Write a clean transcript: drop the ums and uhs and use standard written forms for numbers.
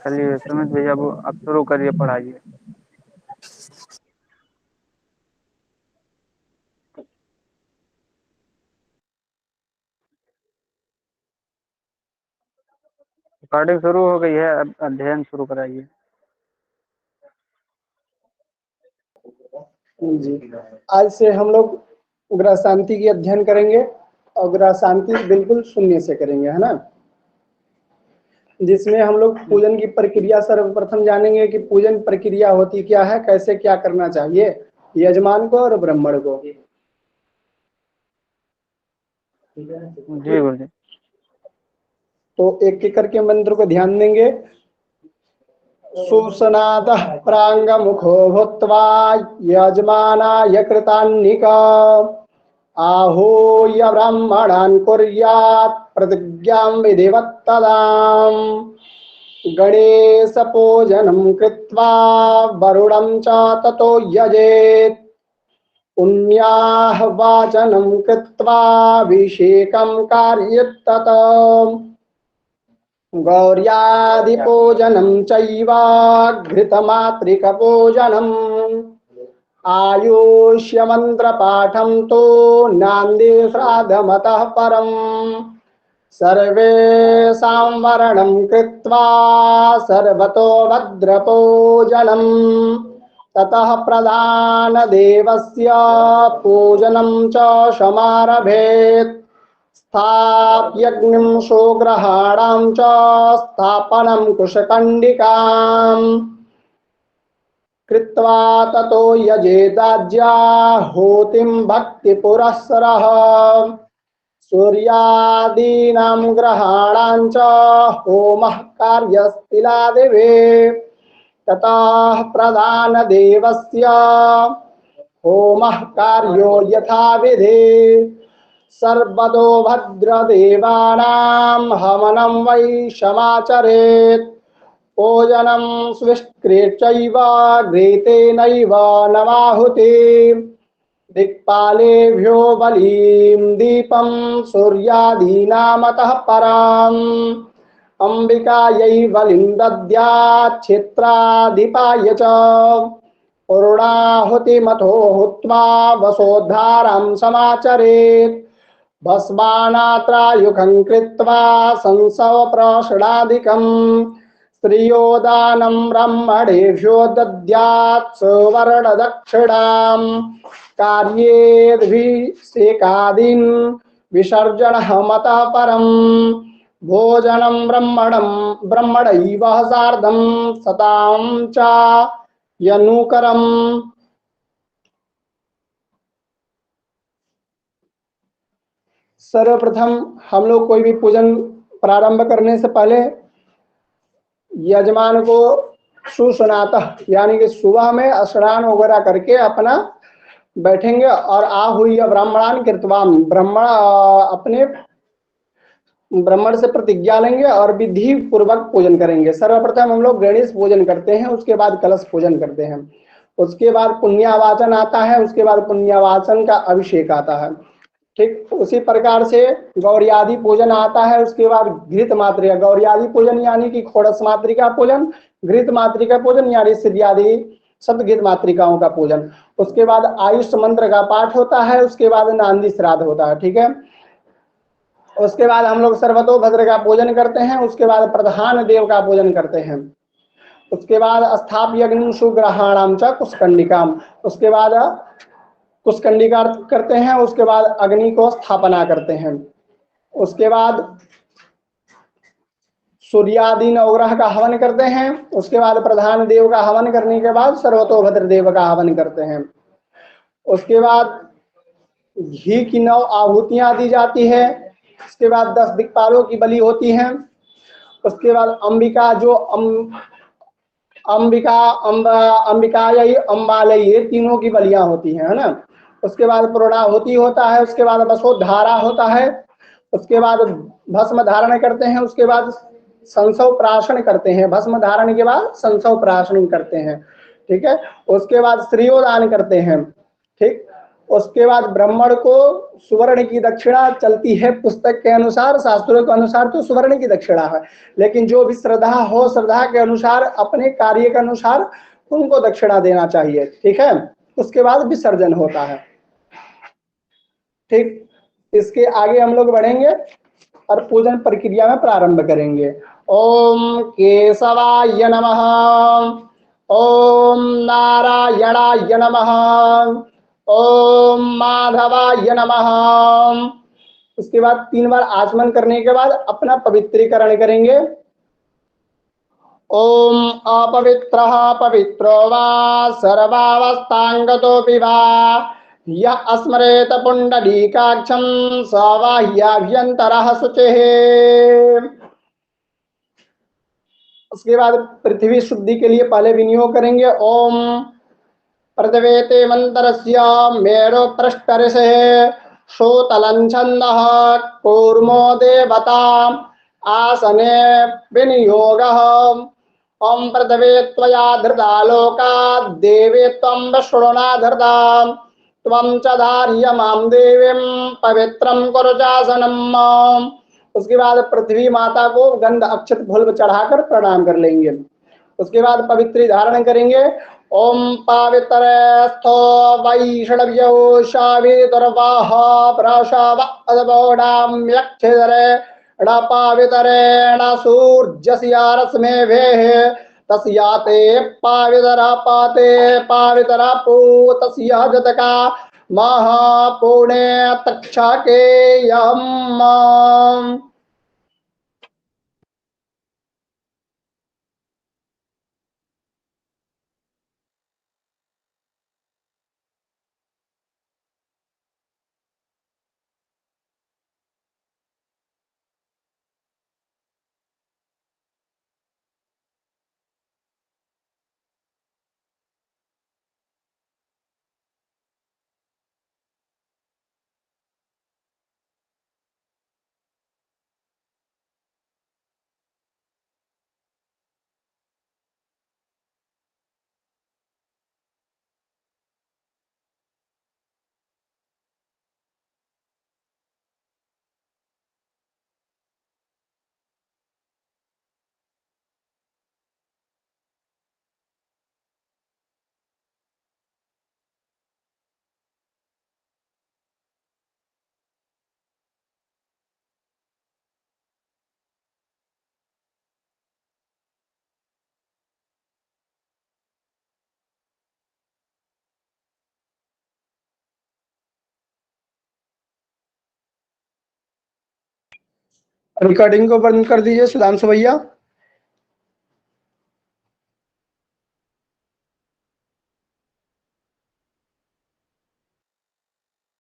चलिए सुमित भैया, अब शुरू करिए, पढ़ाइए। रिकॉर्डिंग शुरू हो गई है, अब अध्ययन शुरू कराइए। जी, आज से हम लोग ग्रह शांति की अध्ययन करेंगे और ग्रह शांति बिल्कुल शून्य से करेंगे, है ना। जिसमें हम लोग पूजन की प्रक्रिया सर्वप्रथम जानेंगे कि पूजन प्रक्रिया होती क्या है, कैसे क्या करना चाहिए यजमान को और ब्राह्मण को। जी गुरुजी। तो एक एक करके मंत्र को ध्यान देंगे। सुसनातः प्रांगमुखो भूत्वा यजमानाय कृतान्निका आहूय ब्राह्मणान् कुर्यात् प्रतिज्ञां विधिवत्तदाम् गणेश पूजनं कृत्वा वरुणं च ततो यजेत् पुण्याः वाचनं कृत्वा अभिषेकं कार्यतत गौर्यादिपूजनं चैव घृतमातृकपूजनम् आयुष्यमन्त्रपाठं तु नान्दी श्राद्धमतः परम् सर्वेषां वरणं कृत्वा सर्वतो भद्रपूजनम् ततः प्रधानदेवस्य पूजनं च समारभेत् स्थाप्यग्निं सुग्रहाणां च स्थापनं कुशकण्डिकाम् कृत्वा ततो यजेदाज्याहुतिं भक्तिपुरःसरः सूर्यादीनां ग्रहाणां च होमः कार्यस्तिलादिभिः ततः प्रधानदेवस्य होमः कार्यो यथाविधि सर्वतो भद्रदेवानां हवनं वै समाचरेत् पूजनं स्विष्कृत्यैव घृतेनैव नवाहुतिः दिक्पालेभ्यो बलिं दीपं सूर्यादीनामतः पराम् अम्बिकायै बलिं दद्यात् क्षेत्राधिपाय च पूर्णाहुतिमथो हुत्वा वसोद्धारं समाचरेत् भस्मानात्रायुखं कृत्वा संसवप्रषणादिकम् स्त्रियोदानं ब्रह्मणेभ्यो दद्यात् सुवर्णदक्षिणां कार्येऽभिषेकादीन् विसर्जनः मतः परम् भोजनं ब्रह्मणैव सार्धं सतां च यनुकरम्। सर्वप्रथम हम लोग कोई भी पूजन प्रारंभ करने से पहले यजमान को सुसनातः यानी कि सुबह में स्नान वगैरह करके अपना बैठेंगे और आहुय ब्राह्मणान कृतवाम ब्राह्मण अपने ब्राह्मण से प्रतिज्ञा लेंगे और विधि पूर्वक पूजन करेंगे। सर्वप्रथम हम लोग गणेश पूजन करते हैं, उसके बाद कलश पूजन करते हैं, उसके बाद पुण्यावाचन आता है, उसके बाद पुण्यावाचन का अभिषेक आता है। ठीक उसी प्रकार से गौरियादि पूजन आता है, उसके बाद घृत मातृका गौरियादि पूजन यानी कि खोड़स मातृका पूजन, घृत मातृका पूजन यानी सिद्धियादि सप्तघृत मातृकाओं का पूजन, उसके बाद आयुष मंत्र का पाठ होता है, उसके बाद नांदी श्राद्ध होता है। ठीक है, उसके बाद हम लोग सर्वतो भद्र का पूजन करते हैं, उसके बाद प्रधान देव का पूजन करते हैं, उसके बाद स्थाप्य अग्नि सुग्रहाणाम च कुशकंडिकाम, उसके बाद कुशकंडिका करते हैं, उसके बाद अग्नि को स्थापना करते हैं, उसके बाद सूर्यादि नवग्रह का हवन करते हैं, उसके बाद प्रधान देव का हवन करने के बाद सर्वतोभद्र देव का हवन करते हैं, उसके बाद घी की 9 आहुतियां दी जाती है, उसके बाद 10 दिक्पालों की बलि होती है, उसके बाद अंबिका जो अंबिकायई अम्बालई ये तीनों की बलियां होती हैं, है ना। उसके बाद पूर्णाहुति होता है, उसके बाद वसोधारा होता है, उसके बाद भस्म धारण करते हैं, उसके बाद संसव प्राशन करते हैं, भस्म धारण के बाद संसव प्राशन करते हैं। ठीक है, उसके बाद श्रीयोदान करते हैं। ठीक, उसके बाद ब्राह्मण को सुवर्ण की दक्षिणा चलती है पुस्तक के अनुसार, शास्त्रों के अनुसार तो सुवर्ण की दक्षिणा है, लेकिन जो भी श्रद्धा हो, श्रद्धा के अनुसार, अपने कार्य के अनुसार उनको दक्षिणा देना चाहिए। ठीक है, उसके बाद विसर्जन होता है। ठीक, इसके आगे हम लोग बढ़ेंगे और पूजन प्रक्रिया में प्रारंभ करेंगे। ओम केशवाय नमः, ओम नारायणाय नमः, ओम माधवाय नमः। उसके बाद 3 बार आचमन करने के बाद अपना पवित्रीकरण करेंगे। ओम अपवित्रः पवित्रो वा सर्वावस्थांगतोऽपि वा यः स्मरेत पुंडलीकाक्षं स वा ह्यभ्यन्तरः शुचिः। उसके बाद पृथ्वी शुद्धि के लिए पहले विनियोग करेंगे। ओम प्रदवेते मंत्रस्य मेरो पृष्ठऋषे शोतलं छन्दः कूर्मो देवता आसने विनियोगः। ओम प्रदवे त्वया धृता लोका देवे त्वं विष्णुना धृता त्वं च धार्य मां देवीं पवित्रं कुरु चासनम्। उसके बाद पृथ्वी माता को गंध अक्षत फूल चढ़ाकर प्रणाम कर लेंगे। उसके बाद पवित्री धारण करेंगे। ओम पावित्रस्थो वैष्णव्यो शावितुर्वाह प्रशव अदबोडाम्यक्षिधरे णपावितरेण सूर्यस्या भेः तस्याते पावितरा पाते पावितरा पूतस्या जतका महापुणे तक्षकेयम्। रिकॉर्डिंग को बंद कर दीजिए सुधांशु भैया।